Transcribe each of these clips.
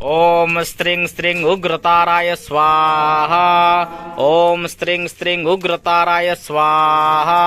ओम स्त्रीं स्त्रीं उग्रताराय स्वाहा। ओम स्त्रीं स्त्रीं उग्रताराय स्वाहा।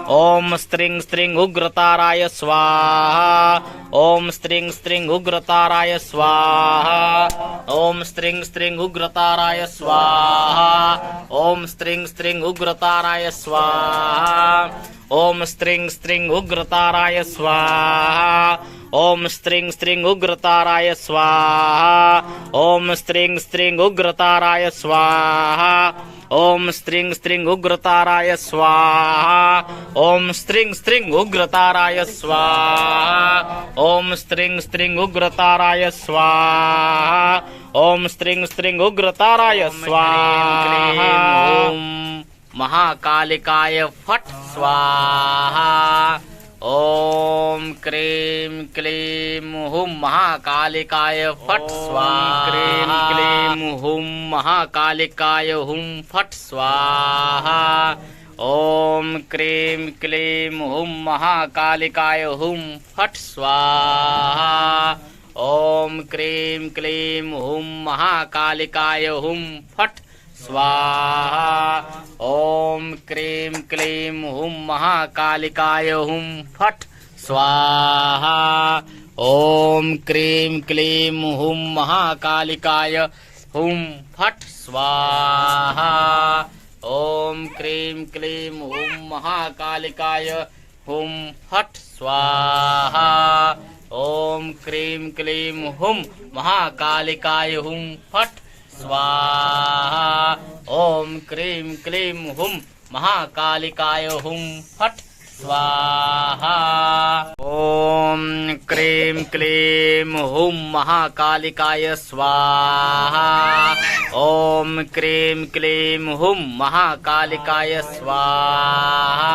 ओम स्त्रीं स्त्रीं उग्रताराय स्वाहा। ओम स्त्रीं स्त्रीं उग्रताराय स्वाहा। ओम स्त्रीं स्त्रीं उग्रताराय स्वाहा। ओम स्त्रीं स्त्रीं उग्रताराय स्वाहा। ओम स्त्रीं स्त्रीं उग्रताराय स्वाहा। ओम स्त्रीं स्त्रीं उग्रताराय स्वाहा। ओम स्त्रीं स्त्रीं उग्रताराय स्वाहा। ओम स्त्रीं स्त्रीं उग्रताराय स्वाहा। ओम स्त्रीं स्त्रीं उग्रताराय स्वाहा। ओम स्त्रीं स्त्रीं उग्रताराय स्वाहा। ओम स्त्रीं स्त्रीं उग्रताराय स्वाहा। ओम महाकालिकाय फट स्वाहा। ओम क्रीं क्लीं हुं महाकालिकाय फट स्वाहा। क्रीं क्लीं हुं महाकालिकाय हुं फट स्वाहा। ओम क्रीं क्लीं हुं महाकालिकाय हुं फट स्वाहा। ओम क्रीं क्लीं हुं महाकालिकाय हुं फट स्वाहा। ओम क्रीं क्लीं हुं महाकालिकाय हुं फट स्वाहा। ओम क्रीं क्लीं हुं महाकालिकाय हुं फट स्वाहा। ओम क्रीं क्लीं हुं महाकालिकाय हुं फट स्वाहा। ओम क्रीं क्लीं हुं महाकालिकाय हुं फट स्वाहा। ओम क्रीं क्लीं हुं महाकालिकाय हुं फट स्वाहा। ओम क्रीं क्लीं हुं महाकालिकाय स्वाहा। ओम क्रीं क्लीं हुं महाकालिकाय स्वाहा।